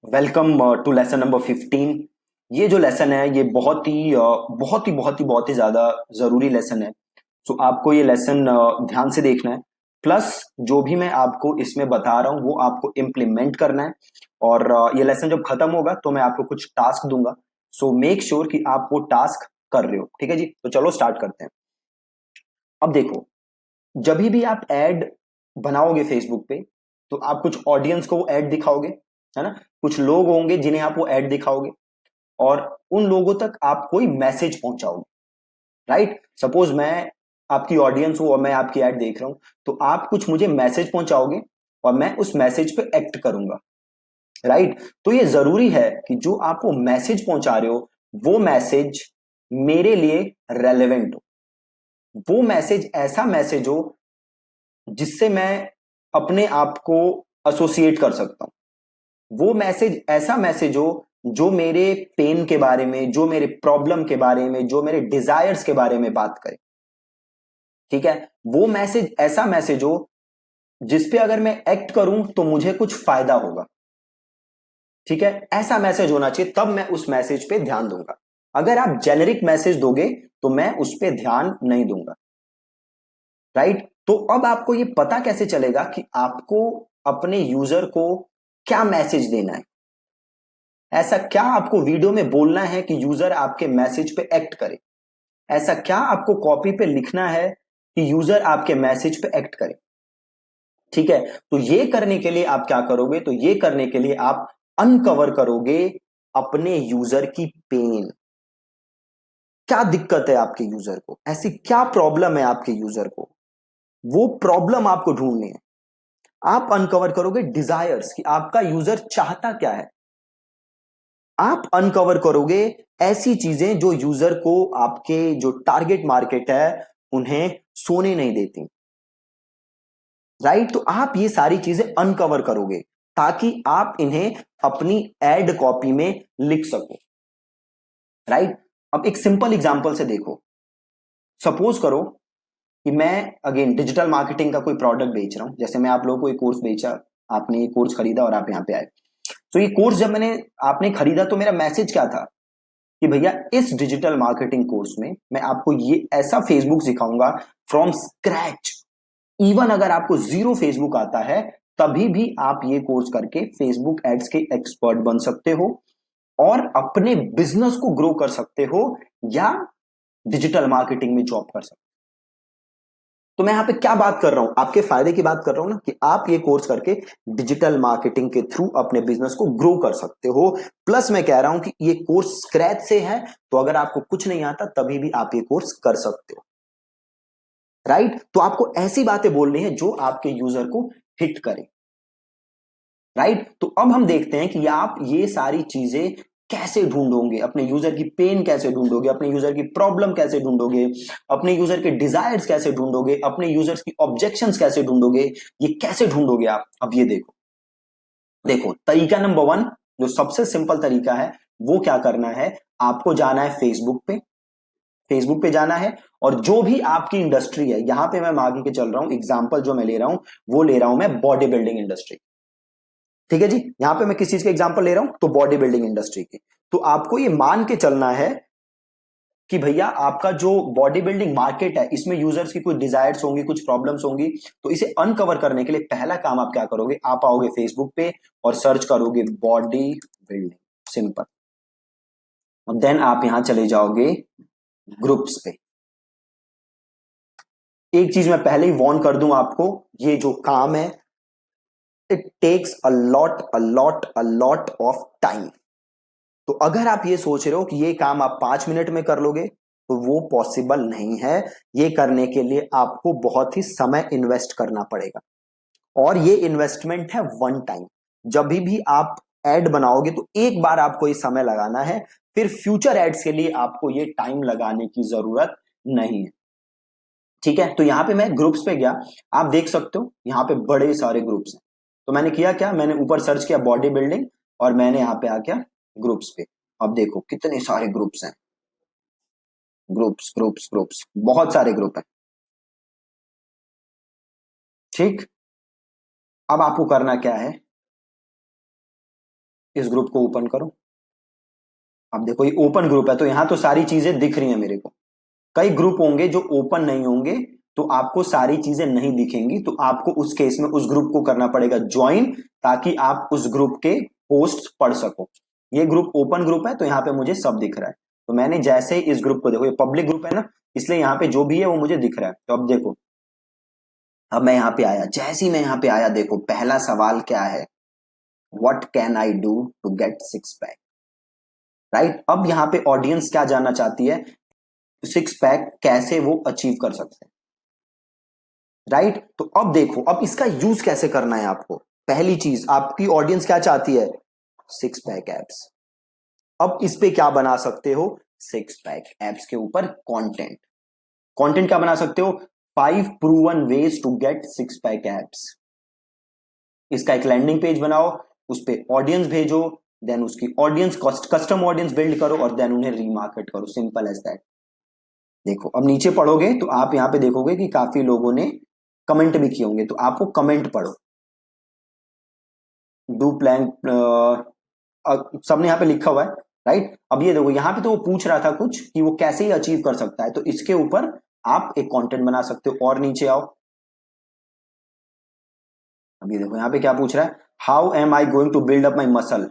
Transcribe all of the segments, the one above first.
Welcome to lesson number 15। ये जो lesson है ये बहुत ही ज्यादा जरूरी लेसन है। सो आपको ये लेसन ध्यान से देखना है। प्लस जो भी मैं आपको इसमें बता रहा हूँ वो आपको इम्प्लीमेंट करना है। और ये लेसन जब खत्म होगा तो मैं आपको कुछ टास्क दूंगा। सो मेक श्योर कि आप वो टास्क कर रहे हो। ठीक है जी, तो चलो स्टार्ट करते हैं। अब देखो, जब भी आप एड बनाओगे फेसबुक पे तो आप कुछ ऑडियंस को वो एड दिखाओगे, है ना। कुछ लोग होंगे जिन्हें आप वो एड दिखाओगे और उन लोगों तक आप कोई मैसेज पहुंचाओगे। राइट, सपोज मैं आपकी ऑडियंस हूं और मैं आपकी ऐड देख रहा हूं, तो आप कुछ मुझे मैसेज पहुंचाओगे और मैं उस मैसेज पे एक्ट करूंगा। राइट, तो ये जरूरी है कि जो आप वो मैसेज पहुंचा रहे हो वो मैसेज मेरे लिए रेलेवेंट हो। वो मैसेज ऐसा मैसेज हो जिससे मैं अपने आप को एसोसिएट कर सकता हूं। वो मैसेज ऐसा मैसेज हो जो मेरे पेन के बारे में, जो मेरे प्रॉब्लम के बारे में, जो मेरे डिजायर्स के बारे में बात करे। ठीक है, वो मैसेज ऐसा मैसेज हो जिसपे अगर मैं एक्ट करूं तो मुझे कुछ फायदा होगा। ठीक है, ऐसा मैसेज होना चाहिए, तब मैं उस मैसेज पे ध्यान दूंगा। अगर आप जेनेरिक मैसेज दोगे तो मैं उस पे ध्यान नहीं दूंगा। राइट, तो अब आपको ये पता कैसे चलेगा कि आपको अपने यूजर को क्या मैसेज देना है। ऐसा क्या आपको वीडियो में बोलना है कि यूजर आपके मैसेज पे एक्ट करे। ऐसा क्या आपको कॉपी पे लिखना है कि यूजर आपके मैसेज पे एक्ट करे। ठीक है, तो ये करने के लिए आप क्या करोगे, तो ये करने के लिए आप अनकवर करोगे अपने यूजर की पेन। क्या दिक्कत है आपके यूजर को, ऐसी क्या प्रॉब्लम है आपके यूजर को, वो प्रॉब्लम आपको ढूंढनी है। आप अनकवर करोगे डिजायर्स कि आपका यूजर चाहता क्या है। आप अनकवर करोगे ऐसी चीजें जो यूजर को, आपके जो टारगेट मार्केट है, उन्हें सोने नहीं देती। राइट, तो आप ये सारी चीजें अनकवर करोगे ताकि आप इन्हें अपनी एड कॉपी में लिख सको। राइट, अब एक सिंपल एग्जांपल से देखो। सपोज करो कि मैं अगेन डिजिटल मार्केटिंग का कोई प्रोडक्ट बेच रहा हूं। जैसे मैं आप लोगों को एक कोर्स बेचा, आपने ये कोर्स खरीदा और आप यहां पे आए। तो ये कोर्स जब आपने खरीदा तो मेरा मैसेज क्या था कि भैया इस डिजिटल मार्केटिंग कोर्स में मैं आपको ये ऐसा फेसबुक सिखाऊंगा फ्रॉम स्क्रैच। इवन अगर आपको जीरो फेसबुक आता है तभी भी आप ये कोर्स करके फेसबुक एड्स के एक्सपर्ट बन सकते हो और अपने बिजनेस को ग्रो कर सकते हो या डिजिटल मार्केटिंग में जॉब कर सकते हो। तो मैं यहां पे क्या बात कर रहा हूं, आपके फायदे की बात कर रहा हूं ना, कि आप ये कोर्स करके डिजिटल मार्केटिंग के थ्रू अपने बिजनेस को ग्रो कर सकते हो। प्लस मैं कह रहा हूं कि ये कोर्स स्क्रैच से है, तो अगर आपको कुछ नहीं आता तभी भी आप ये कोर्स कर सकते हो। राइट, तो आपको ऐसी बातें बोलनी है जो आपके यूजर को हिट करे। राइट, तो अब हम देखते हैं कि आप ये सारी चीजें कैसे ढूंढोगे, अपने यूजर की पेन कैसे ढूंढोगे, अपने यूजर की प्रॉब्लम कैसे ढूंढोगे, अपने यूजर के डिजायर्स कैसे ढूंढोगे, अपने यूजर्स की ऑब्जेक्शंस कैसे ढूंढोगे। ये कैसे ढूंढोगे आप, अब ये देखो। देखो, तरीका नंबर 1, जो सबसे सिंपल तरीका है, वो क्या करना है, आपको जाना है फेसबुक पे। फेसबुक पे जाना है और जो भी आपकी इंडस्ट्री है, यहां पे मैं आगे के चल रहा हूं, एग्जांपल जो मैं ले रहा हूं वो ले रहा हूं मैं बॉडी बिल्डिंग इंडस्ट्री। ठीक है जी, यहां पे मैं किस चीज का एग्जांपल ले रहा हूं, तो बॉडी बिल्डिंग इंडस्ट्री की। तो आपको ये मान के चलना है कि भैया आपका जो बॉडी बिल्डिंग मार्केट है इसमें यूजर्स की कुछ डिजायर्स होंगी, कुछ प्रॉब्लम्स होंगी। तो इसे अनकवर करने के लिए पहला काम आप क्या करोगे, आप आओगे फेसबुक पे और सर्च करोगे बॉडी बिल्डिंग, सिंपल। और देन आप यहां चले जाओगे ग्रुप्स पे। एक चीज मैं पहले ही वार्न कर दूं आपको, ये जो काम है it takes a lot of time. तो अगर आप ये सोच रहे हो कि ये काम आप 5 मिनट में कर लोगे तो वो पॉसिबल नहीं है। ये करने के लिए आपको बहुत ही समय इन्वेस्ट करना पड़ेगा और ये इन्वेस्टमेंट है वन टाइम। जब भी आप एड बनाओगे तो एक बार आपको ये समय लगाना है, फिर फ्यूचर एड्स के लिए आपको ये टाइम लगाने की जरूरत नहीं है। ठीक है, तो यहां पे मैं ग्रुप्स पे गया, आप देख सकते हो यहां पे बड़े सारे ग्रुप्स हैं। तो मैंने किया क्या, मैंने ऊपर सर्च किया बॉडी बिल्डिंग और मैंने यहां पे आ गया ग्रुप्स पे। अब देखो कितने सारे ग्रुप्स हैं, ग्रुप्स ग्रुप्स ग्रुप्स, बहुत सारे ग्रुप हैं। ठीक, अब आपको करना क्या है, इस ग्रुप को ओपन करो। अब देखो ये ओपन ग्रुप है तो यहां तो सारी चीजें दिख रही हैं मेरे को। कई ग्रुप होंगे जो ओपन नहीं होंगे तो आपको सारी चीजें नहीं दिखेंगी, तो आपको उस केस में उस ग्रुप को करना पड़ेगा ज्वाइन, ताकि आप उस ग्रुप के पोस्ट पढ़ सको। ये ग्रुप ओपन ग्रुप है तो यहाँ पे मुझे सब दिख रहा है। तो मैंने जैसे ही इस ग्रुप को, देखो ये पब्लिक ग्रुप है ना, इसलिए यहाँ पे जो भी है वो मुझे दिख रहा है। तो अब देखो, अब मैं यहाँ पे आया, जैसे ही मैं यहाँ पे आया देखो पहला सवाल क्या है, what can I do to get six pack. Right, अब यहाँ पे ऑडियंस क्या जानना चाहती है, सिक्स पैक कैसे वो अचीव कर सकते हैं। राइट, तो अब देखो अब इसका यूज कैसे करना है आपको। पहली चीज, आपकी ऑडियंस क्या चाहती है, सिक्स पैक एप्स। अब इस पे क्या बना सकते हो, सिक्स पैक एप्स के ऊपर कंटेंट। कंटेंट क्या बना सकते हो, 5 proven ways to get six pack abs. इसका एक लैंडिंग पेज बनाओ, उस पे ऑडियंस भेजो, देन उसकी ऑडियंस कस्टम ऑडियंस बिल्ड करो और देन उन्हें रीमार्केट करो, सिंपल एज दैट। देखो अब नीचे पढ़ोगे तो आप यहां पे देखोगे कि काफी लोगों ने कमेंट भी किए होंगे, तो आपको कमेंट पढ़ो। डू प्लान, सबने यहाँ पे लिखा हुआ है। राइट, अब ये देखो यहाँ पे तो वो पूछ रहा था कुछ कि वो कैसे ही अचीव कर सकता है, तो इसके ऊपर आप एक कंटेंट बना सकते हो। और नीचे आओ, अब ये देखो यहाँ पे क्या पूछ रहा है, how am I going to build up my muscle.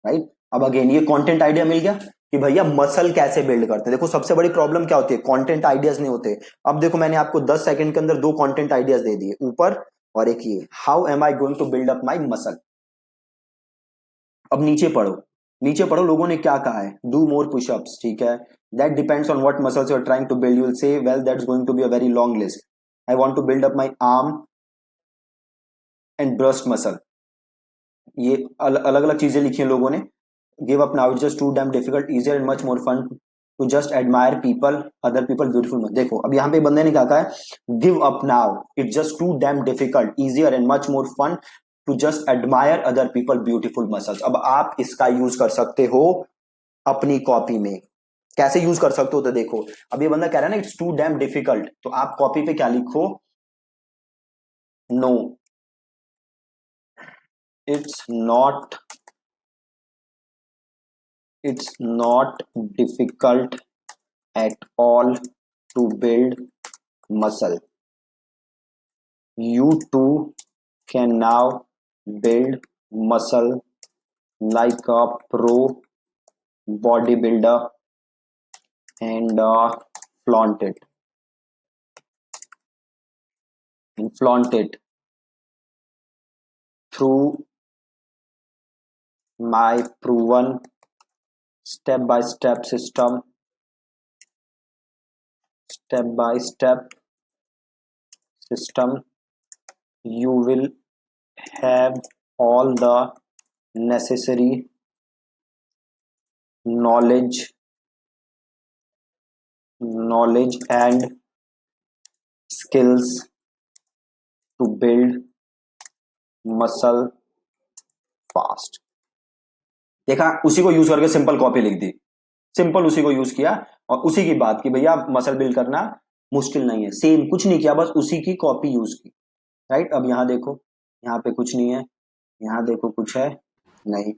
Right, अब अगेन ये कंटेंट आइडिया मिल गया कि भैया मसल कैसे बिल्ड करते हैं। देखो सबसे बड़ी प्रॉब्लम क्या होती है, कंटेंट आइडियाज नहीं होते। अब देखो मैंने आपको 10 सेकंड के अंदर 2 कंटेंट आइडियाज दे दिए, ऊपर और एक ये, how am I going to build up my muscle. अब नीचे पढ़ो, नीचे पढ़ो लोगों ने क्या कहा है, डू मोर पुशअप्स। ठीक है, that depends on what muscles you are trying to build, you will say well that's going to be a very long list. I want to build up my arm and breast muscle. ये अलग अलग चीजें लिखी हैं लोगों ने। Give up now, it's just too damn difficult, easier and much more fun to just admire people, other people beautiful. देखो अब यहाँ पे बंदे ने क्या कहा है, give up now, it's just too damn difficult, easier and much more fun to just admire other people beautiful muscles. अब आप इसका यूज कर सकते हो अपनी कॉपी में। कैसे यूज कर सकते हो, तो देखो अब ये बंदा कह रहा है ना इट्स टू डैम डिफिकल्ट, तो आप कॉपी पे क्या लिखो, no it's not, it's not difficult at all to build muscle. You too can now build muscle like a pro bodybuilder and flaunt it and flaunt it through my proven step by step system, step by step system. You will have all the necessary knowledge and skills to build muscle fast। देखा, उसी को use करके simple copy लिख दी, simple उसी को use किया और उसी की बात की, भैया मसल बिल्ड करना मुश्किल नहीं है, सेम कुछ नहीं किया, बस उसी की कॉपी यूज की। राइट, अब यहाँ देखो, यहाँ पे कुछ नहीं है, यहाँ देखो कुछ है नहीं,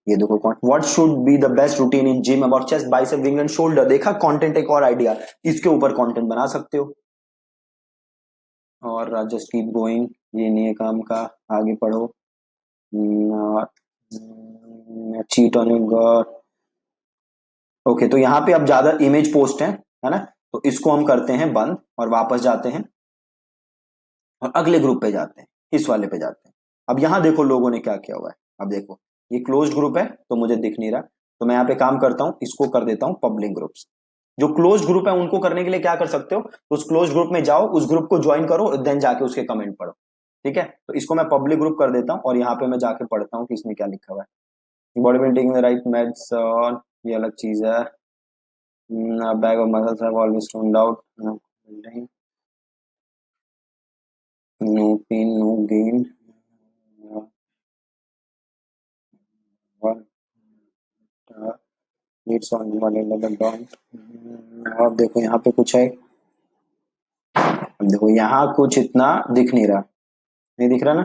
ये देखो कौन, what should be the best routine in gym about chest bicep wing and shoulder. देखा कंटेंट, एक और आइडिया, इसके ऊपर कंटेंट बना सकते हो। और जस्ट कीप गोइंग, ये नहीं है काम का, आगे पढ़ो। चीट ऑन योर, ओके, तो यहाँ पे अब ज्यादा इमेज पोस्ट है ना, तो इसको हम करते हैं बंद और वापस जाते हैं और अगले ग्रुप पे जाते हैं, इस वाले पे जाते हैं। अब यहाँ देखो लोगों ने क्या किया हुआ है, अब देखो ये क्लोज्ड ग्रुप है तो मुझे दिख नहीं रहा, तो मैं यहाँ पे काम करता हूँ, इसको कर देता हूँ पब्लिक ग्रुप्स। जो क्लोज ग्रुप है उनको करने के लिए क्या कर सकते हो, तो उस क्लोज ग्रुप में जाओ, उस ग्रुप को ज्वाइन करो, देन जाके उसके कमेंट पढ़ो। ठीक है, तो इसको मैं पब्लिक ग्रुप कर देता हूँ और यहाँ पे मैं जाके पढ़ता हूँ कि इसमें क्या लिखा हुआ है। Body building the right meds, और ये अलग चीज है। Bag of muscles have always turned out, no pain no gain, needs on one and down. अब देखो यहाँ पे कुछ है, अब देखो यहाँ कुछ इतना दिख नहीं रहा, नहीं दिख रहा ना,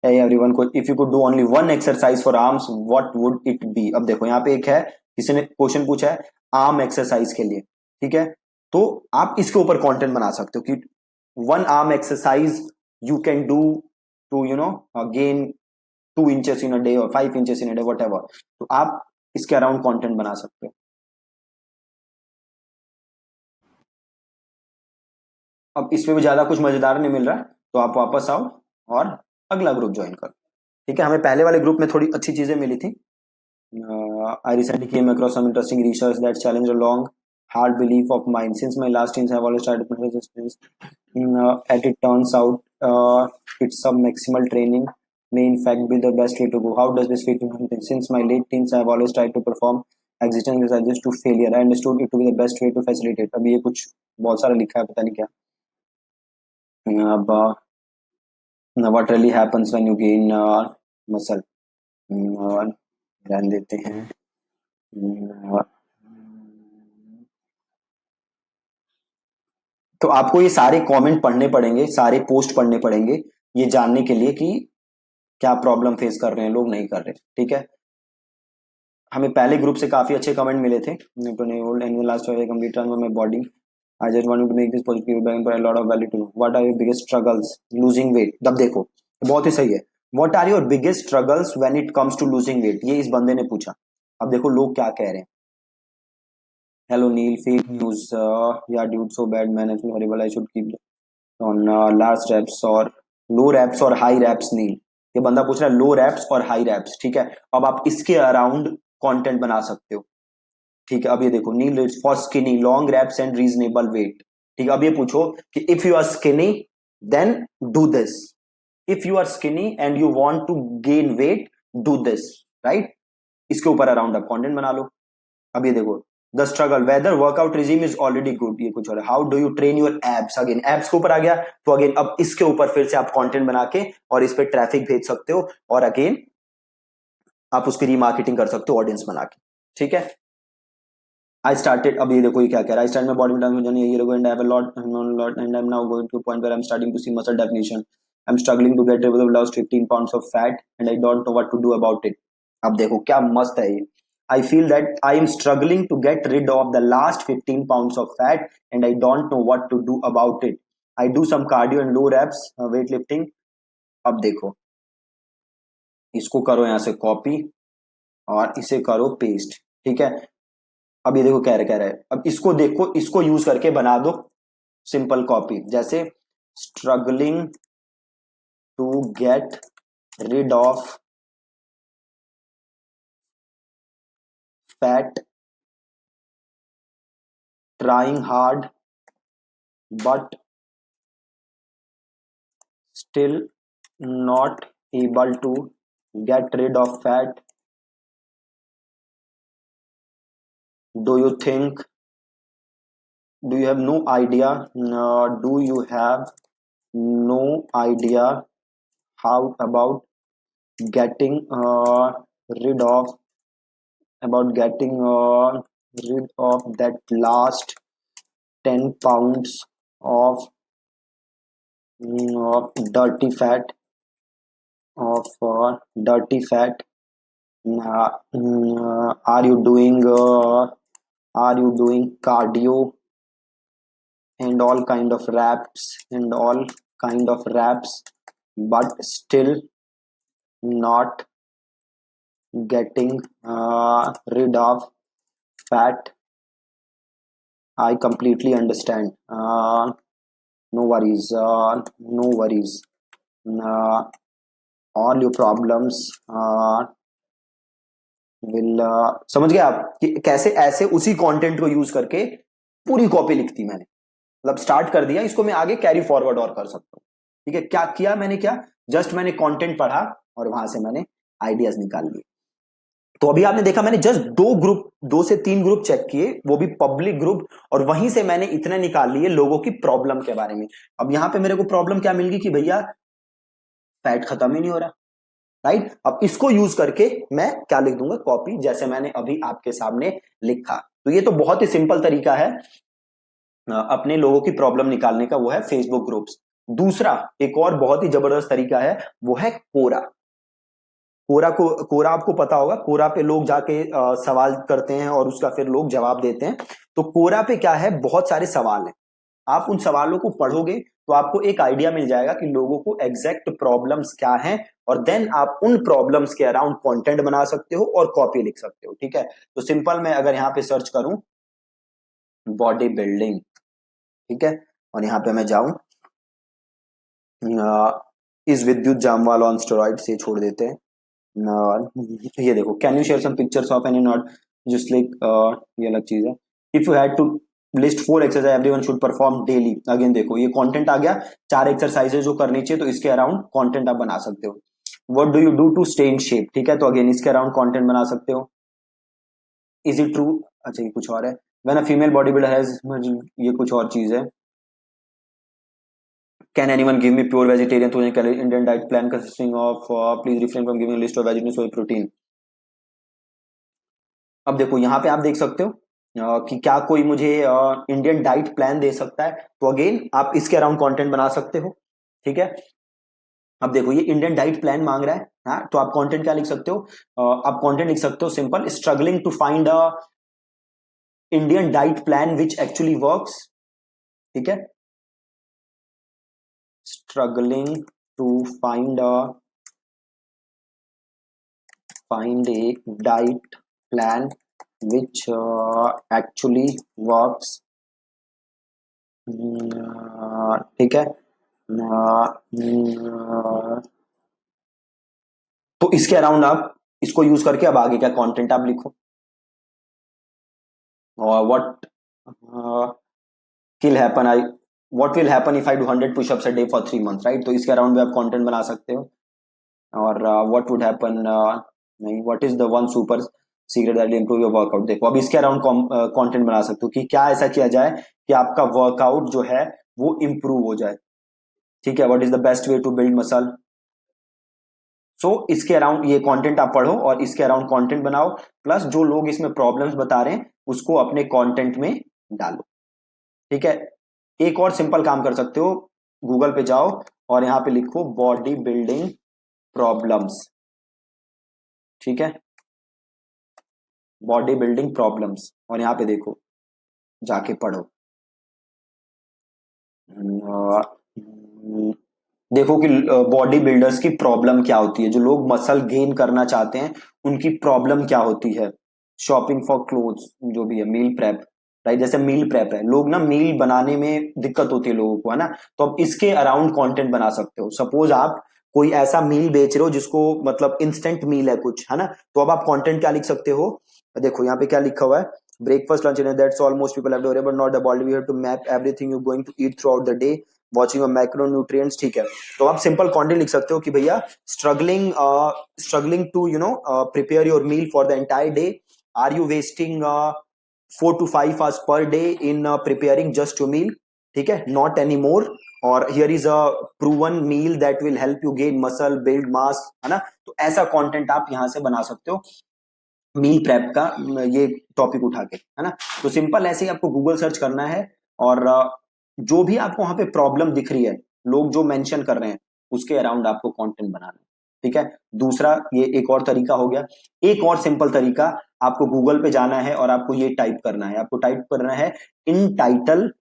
Hey everyone, if you could do only one exercise for arms, what would it be? अब देखो यहाँ पे एक है, किसी ने क्वेश्चन पूछा है आर्म एक्सरसाइज के लिए, ठीक है, तो आप इसके ऊपर कंटेंट बना सकते हो कि one arm exercise you can do to gain 2 inches in a day और 5 inches in a day, whatever, तो आप इसके अराउंड कंटेंट बना सकते हो। अब इसमें भी ज्यादा कुछ मजेदार नहीं मिल रहा है, तो आप वापस आओ और अगला ग्रुप ज्वाइन करो, ठीक है। हमें पहले वाले ग्रुप में थोड़ी अच्छी चीजें मिली थी। I recently came across some interesting research that challenged a long hard belief of mine. Since my last teens, I've always tried to practice this space. As it turns out, it's some maximal training may in fact be the best way to go. How does this fit into anything? Since my late teens, I've always tried to perform existing exercises to failure. I understood it to be the best way to facilitate. अभी ये कुछ बहुत सारा लिखा है, पता नहीं क्या। अब what really happens when you gain muscle? ध्यान देते हैं। तो आपको ये सारे कमेंट पढ़ने पड़ेंगे, सारे पोस्ट पढ़ने पड़ेंगे, ये जानने के लिए कि क्या प्रॉब्लम फेस कर रहे हैं लोग, नहीं कर रहे, ठीक है। हमें पहले ग्रुप से काफी अच्छे कमेंट मिले थे। Last complete transform my body, I just want to make this positive feedback for a lot of value too. What are your biggest struggles losing weight? तब देखो बहुत ही सही है। What are your biggest struggles when it comes to losing weight, ये इस बंदे ने पूछा। अब देखो लोग क्या कह रहे हैं। Hello Neil, fake news. Yeah, dude, so bad man. It's horrible. I should keep on large reps or low reps or high reps. Neil, ये बंदा पूछ रहा है लो रैप्स और हाई रैप्स, ठीक है। अब आप इसके अराउंड कंटेंट बना सकते हो, ठीक है। अब ये देखो नील it's for skinny long reps and reasonable weight, ठीक है। अब ये पूछो कि if you are skinny then do this, if you are skinny and you want to gain weight do this, right. इसके ऊपर अराउंड आप कंटेंट बना लो। अब ये देखो the struggle whether workout regime is already good, ये कुछ और है। How do you train your abs, again abs के ऊपर आ गया, तो अगेन अब इसके ऊपर फिर से आप कंटेंट बना के और इस पे ट्रैफिक भेज सकते हो और अगेन आप उसकी रीमार्केटिंग कर सकते हो ऑडियंस बना के, ठीक है। आई स्टार्टेड, अब ये देखो ये क्या कह रहा है, I start my body transformation journey a year ago and I have a lot known a lot and I'm now going to a point where I'm starting to see muscle definition. I'm struggling to get rid of the last 15 pounds of fat and I don't know what to do about it. अब देखो क्या मस्त है ये। I feel that I am struggling to get rid of the last 15 pounds of fat and I don't know what to do about it. I do some cardio and low reps weightlifting. अब देखो इसको करो यहाँ से copy और इसे करो paste, ठीक है। अब ये देखो कह रहे अब इसको देखो, इसको यूज करके बना दो सिंपल कॉपी, जैसे struggling to get rid of fat, trying hard but still not able to get rid of fat, do you think, do you have no idea, do you have no idea how about getting rid of about getting rid of that last 10 pounds of dirty fat dirty fat. Are you doing cardio and all kind of reps but still not getting rid of fat? I completely understand. No worries. No worries. All your problems will समझ गए आप कि कैसे ऐसे उसी content को use करके पूरी कॉपी लिखती मैंने, मतलब स्टार्ट कर दिया, इसको मैं आगे कैरी फॉरवर्ड और कर सकता हूँ, ठीक है। क्या किया मैंने, क्या जस्ट मैंने कंटेंट पढ़ा और वहां से मैंने आइडियाज निकाल लिए। तो अभी आपने देखा मैंने जस्ट 2 से 3 ग्रुप चेक किए, वो भी पब्लिक ग्रुप, और वहीं से मैंने इतने निकाल लिए लोगों की प्रॉब्लम के बारे में। अब यहां पे मेरे को प्रॉब्लम क्या मिल गई कि भैया फैट खत्म ही नहीं हो रहा, राइट। अब इसको यूज करके मैं क्या लिख दूंगा कॉपी, जैसे मैंने अभी आपके सामने लिखा। तो ये तो बहुत ही सिंपल तरीका है अपने लोगों की प्रॉब्लम निकालने का, वो है फेसबुक ग्रुप्स। दूसरा एक और बहुत ही जबरदस्त तरीका है, वो है कोरा। कोरा आपको पता होगा, कोरा पे लोग जाके सवाल करते हैं और उसका फिर लोग जवाब देते हैं। तो कोरा पे क्या है, बहुत सारे सवाल हैं। आप उन सवालों को पढ़ोगे तो आपको एक आइडिया मिल जाएगा कि लोगों को एग्जैक्ट प्रॉब्लम्स क्या हैं, और देन आप उन प्रॉब्लम्स के अराउंड कंटेंट बना सकते हो और कॉपी लिख सकते हो। ठीक है, तो सिंपल मैं अगर यहाँ पे सर्च करूं बॉडी बिल्डिंग, ठीक है, और यहाँ पे मैं जाऊं इस विद्युत जामवाल ऑन स्टेरॉइड से छोड़ देते हैं। ये देखो, can you share some pictures of any not just like, ये अलग चीज है। If you had to list 4 exercise everyone should perform daily, again देखो ये कंटेंट आ गया, 4 एक्सरसाइजेज जो करनी चाहिए, तो इसके अराउंड कंटेंट आप बना सकते हो। What do you do to stay in shape, ठीक है, तो अगेन इसके अराउंड कंटेंट बना सकते हो। इज इट ट्रू, अच्छा ये कुछ और है। When a female body builder has, ये कुछ और चीज है। Can anyone give me pure vegetarian 1000 calorie Indian diet plan consisting of please refrain from giving a list of vegetarian soy protein। अब देखो यहाँ पे आप देख सकते हो कि क्या कोई मुझे इंडियन डाइट प्लान दे सकता है, तो अगेन आप इसके अराउंड कंटेंट बना सकते हो। ठीक है, अब देखो ये इंडियन डाइट प्लान मांग रहा है, हाँ, तो आप कंटेंट क्या लिख सकते हो, आप कंटेंट लिख सकते हो simple, struggling to find a Indian diet plan which actually works. ठीक है, struggling to find a diet plan which actually works। ठीक है, तो इसके अराउंड आप इसको यूज करके अब आगे क्या कंटेंट आप लिखो, और what will happen if I do 100 pushups a day for 3 months, right, तो इसके अराउंड भी आप कंटेंट बना सकते हो। और व्हाट वुड हैपन, नहीं, what is the one super secret that will improve your workout, देखो अब इसके अराउंड कंटेंट बना सकते हो कि क्या ऐसा किया जाए कि आपका वर्कआउट जो है वो इंप्रूव हो जाए। ठीक है, what is the best way to build muscle. So इसके अराउंड ये कंटेंट आप पढ़ो और इसके अराउंड कंटेंट बनाओ, प्लस जो लोग इसमें प्रॉब्लम्स बता रहे हैं उसको अपने कंटेंट में डालो। ठीक है, एक और सिंपल काम कर सकते हो, गूगल पे जाओ और यहाँ पे लिखो बॉडी बिल्डिंग प्रॉब्लम्स। ठीक है, बॉडी बिल्डिंग प्रॉब्लम्स, और यहाँ पे देखो जाके पढ़ो। देखो कि बॉडी बिल्डर्स की प्रॉब्लम क्या होती है, जो लोग मसल गेन करना चाहते हैं उनकी प्रॉब्लम क्या होती है। शॉपिंग फॉर क्लोथ्स, जो भी है, मील प्रेप, राइट, जैसे मील प्रेप है, लोग ना मील बनाने में दिक्कत होती है लोगों को, है ना, तो अब इसके अराउंड कंटेंट बना सकते हो। सपोज आप कोई ऐसा मील बेच रहे हो जिसको मतलब इंस्टेंट मील है कुछ, है ना, तो अब आप कंटेंट क्या लिख सकते हो, देखो यहाँ पे क्या लिखा हुआ है, breakfast lunch dinner that's all most people have to, but not the body, we have to map everything you going to eat throughout the day, watching macronutrients. ठीक है, तो आप सिंपल कंटेंट लिख सकते हो कि भैया struggling to prepare your meal for the entire day, are you wasting 4 to 5 hours per day in preparing just your meal, ठीक है, नॉट एनी मोर, और here is a proven meal that will help you gain muscle build mass, है ना, तो ऐसा content आप यहां से बना सकते हो मील प्रेप का, ये टॉपिक उठा के, है ना। तो सिंपल ऐसे ही आपको गूगल सर्च करना है, और जो भी आपको वहां पे प्रॉब्लम दिख रही है, लोग जो मेंशन कर रहे हैं उसके अराउंड आपको कंटेंट बनाना है। ठीक है, दूसरा ये एक और तरीका हो गया। एक और सिंपल तरीका, आपको गूगल पे जाना है और आपको ये टाइप करना है, आपको टाइप करना है इन title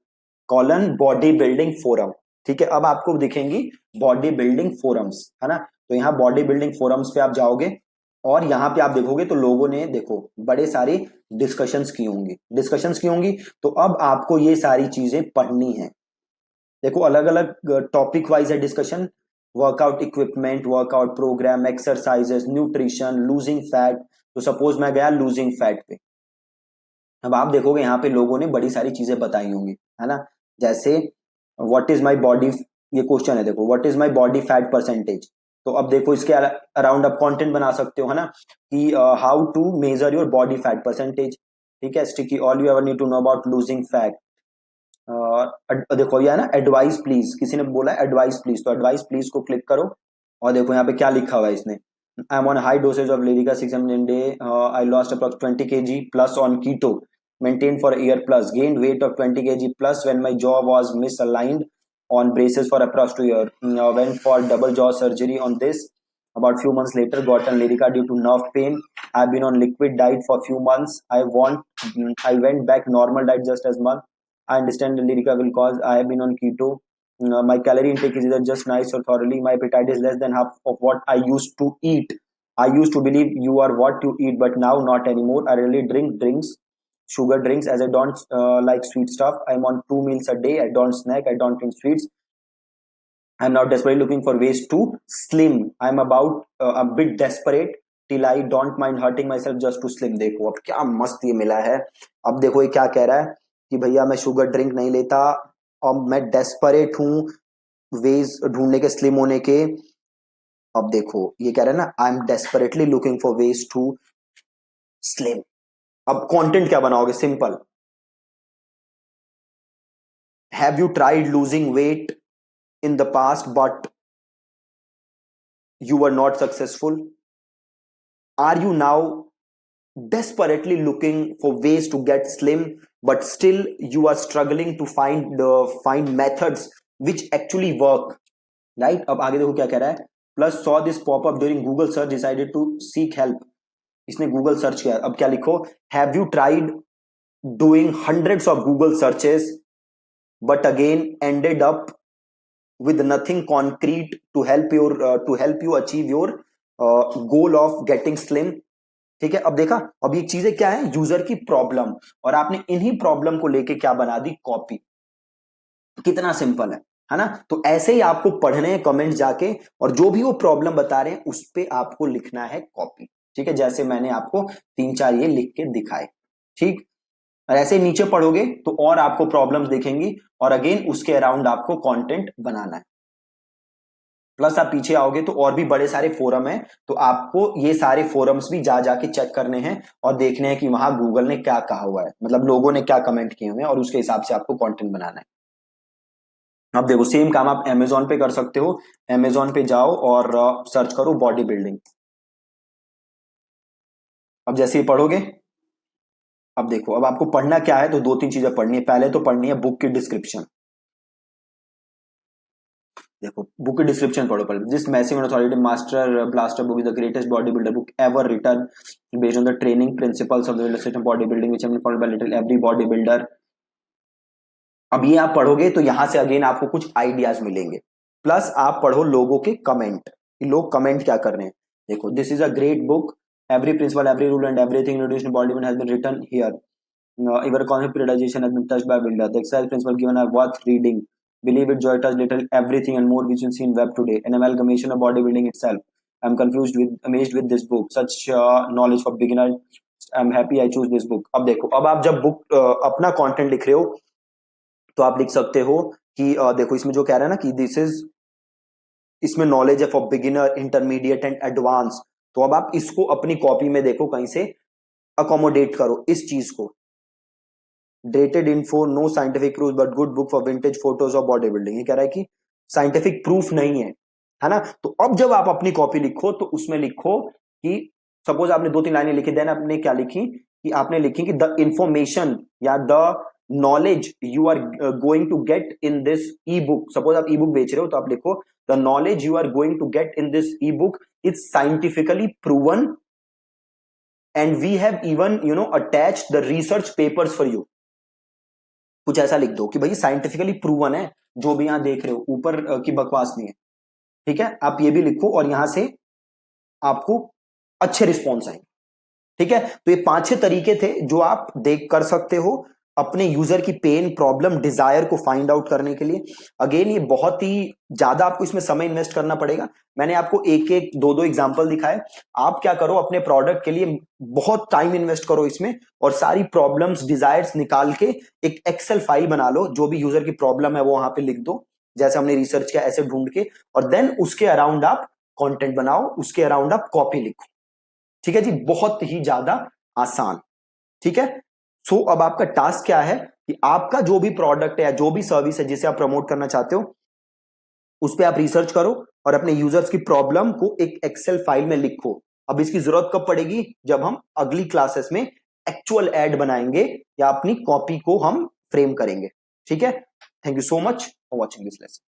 colon body building forum. ठीक है, अब आपको दिखेंगी बॉडी बिल्डिंग फोरम्स, है ना, तो यहाँ बॉडी बिल्डिंग फोरम्स पे आप जाओगे और यहाँ पे आप देखोगे तो लोगों ने देखो बड़े सारे डिस्कशंस की होंगी, तो अब आपको ये सारी चीजें पढ़नी है। देखो अलग अलग टॉपिक वाइज है discussion, workout equipment, workout program, exercises, nutrition, losing fat. तो सपोज मैं गया लूजिंग फैट पे, अब आप देखोगे यहाँ पे लोगों ने बड़ी सारी चीजें बताई होंगी, है ना, जैसे व्हाट इज माई बॉडी, ये क्वेश्चन है, देखो what is my body fat percentage, तो अब देखो इसके अराउंड आप कंटेंट बना सकते हो, है ना, कि how to measure your body fat percentage. ठीक है, sticky all you ever need to know about losing fat. देखो ये है ना, एडवाइस प्लीज, किसी ने बोला एडवाइस प्लीज, तो एडवाइस प्लीज को क्लिक करो, और देखो यहाँ पे क्या लिखा हुआ है इसने, I am on high dosage of Lyrica 600 day, I lost approx 20 kg plus on keto, maintained for a year plus, gained weight of 20 kg plus when my jaw was misaligned, on braces for approx 2 year. Went for double jaw surgery on this. About few months later, got on Lyrica due to nerve pain. I've been on liquid diet for few months. I went back normal diet just as month. I understand the Lyrica will cause. I have been on keto. My calorie intake is either just nice or thoroughly. My appetite is less than half of what I used to eat. I used to believe you are what you eat, but now not anymore. I really drink drinks, sugar drinks, as I don't like sweet stuff. I'm on 2 meals a day. I don't snack. I don't drink sweets. I'm now desperately looking for ways to slim. I'm about a bit desperate till I don't mind hurting myself just to slim. देखो अब क्या मस्त ये मिला है. अब देखो ये क्या कह रहा है कि भैया मैं शुगर ड्रिंक नहीं लेता और मैं डेस्परेट हूँ वेज ढूंढने के स्लिम होने के. अब देखो ये कह रहा है ना, I am desperately looking for ways to slim. अब कंटेंट क्या बनाओगे? Simple. Have you tried losing weight in the past but you were not successful? Are you now desperately looking for ways to get slim but still you are struggling to find methods which actually work, right? अब आगे देखो क्या कह रहा है. Plus saw this pop up during Google search, decided to seek help. इसने Google search किया. अब क्या लिखो? Have you tried doing hundreds of Google searches but again ended up with nothing concrete to help you achieve your goal of getting slim? ठीक है. अब देखा, अब ये चीजें क्या है? यूजर की प्रॉब्लम, और आपने इन्हीं प्रॉब्लम को लेके क्या बना दी? कॉपी. कितना सिंपल है ना? तो ऐसे ही आपको पढ़ने हैं कमेंट जाके, और जो भी वो प्रॉब्लम बता रहे हैं उस पे आपको लिखना है कॉपी. ठीक है, जैसे मैंने आपको 3-4 ये लिख के दिखाए. ठीक. और ऐसे नीचे पढ़ोगे तो और आपको प्रॉब्लम्स दिखेंगी, और अगेन उसके अराउंड आपको कंटेंट बनाना है. प्लस आप पीछे आओगे तो और भी बड़े सारे फोरम हैं, तो आपको ये सारे फोरम्स भी जा जाके चेक करने हैं और देखने हैं कि वहां गूगल ने क्या कहा हुआ है, मतलब लोगों ने क्या कमेंट किए हुए हैं, और उसके हिसाब से आपको कंटेंट बनाना है. अब देखो सेम काम आप अमेजोन पे कर सकते हो. अमेजोन पे जाओ और सर्च करो बॉडी बिल्डिंग. अब जैसे ही पढ़ोगे, अब देखो अब आपको पढ़ना क्या है, तो 2-3 चीजें पढ़नी है. पहले तो पढ़नी है बुक की डिस्क्रिप्शन. देखो बुक की डिस्क्रिप्शन पढ़ो पहले. This massive authority master blaster book is the greatest body builder book ever written based on the training principles of the illustrative body building which have been followed by little every body builder. अब ये आप पढ़ोगे तो यहां से again आपको कुछ ideas मिलेंगे. प्लस आप पढ़ो लोगों के कमेंट, लोग कमेंट क्या कर रहे हैं. देखो this is a great book, every principle every rule and everything introduced in body building has been written here. Even concept periodization has been touched by builder. The exercise principle given are worth reading. Believe it, joy touch little everything and more which you see in web today. An amalgamation of bodybuilding itself. I'm amazed with this book. Such knowledge for beginner. I'm happy I choose this book. अब देखो, अब आप जब book अपना content लिख रहे हो तो आप लिख सकते हो कि देखो इसमें जो कह रहा है ना कि दिस इज, इसमें नॉलेज है for beginner, intermediate and advance. तो अब आप इसको अपनी कॉपी में देखो कहीं से अकोमोडेट करो इस चीज को. Dated info, no scientific proof but good book for vintage photos of body building. ये कह रहा है कि साइंटिफिक प्रूफ नहीं है ना? तो अब जब आप अपनी कॉपी लिखो तो उसमें लिखो कि सपोज आपने 2-3 लाइनें लिखी, देन आपने क्या लिखी कि आपने लिखी कि द इंफॉर्मेशन या the knowledge you are going to get in this ebook. Suppose आप ई बुक बेच रहे हो तो आप लिखो the knowledge you are going to get in this ebook is scientifically proven and we have even attached the research papers for you. कुछ ऐसा लिख दो कि भाई साइंटिफिकली प्रूवन है जो भी यहां देख रहे हो, ऊपर की बकवास नहीं है. ठीक है, आप ये भी लिखो और यहां से आपको अच्छे रिस्पॉन्स आएंगे. ठीक है, तो ये 5-6 तरीके थे जो आप देख कर सकते हो अपने यूजर की पेन, प्रॉब्लम, डिजायर को फाइंड आउट करने के लिए. अगेन ये बहुत ही ज्यादा आपको इसमें समय इन्वेस्ट करना पड़ेगा. मैंने आपको 1-1, 2-2 एग्जांपल दिखाए. आप क्या करो, अपने प्रोडक्ट के लिए बहुत टाइम इन्वेस्ट करो इसमें, और सारी प्रॉब्लम्स, डिजायर्स निकाल के एक एक्सेल फाइल बना लो. जो भी यूजर की प्रॉब्लम है वो वहां पे लिख दो, जैसे हमने रिसर्च किया ऐसे ढूंढ के, और देन उसके अराउंड आप कंटेंट बनाओ, उसके अराउंड आप कॉपी लिखो. ठीक है जी, बहुत ही ज्यादा आसान. ठीक है, सो अब आपका टास्क क्या है कि आपका जो भी प्रोडक्ट है या जो भी सर्विस है जिसे आप प्रमोट करना चाहते हो उस पर आप रिसर्च करो और अपने यूजर्स की प्रॉब्लम को एक एक्सेल फाइल में लिखो. अब इसकी जरूरत कब पड़ेगी? जब हम अगली क्लासेस में एक्चुअल एड बनाएंगे या अपनी कॉपी को हम फ्रेम करेंगे. ठीक है, thank you so much. For watching this lesson.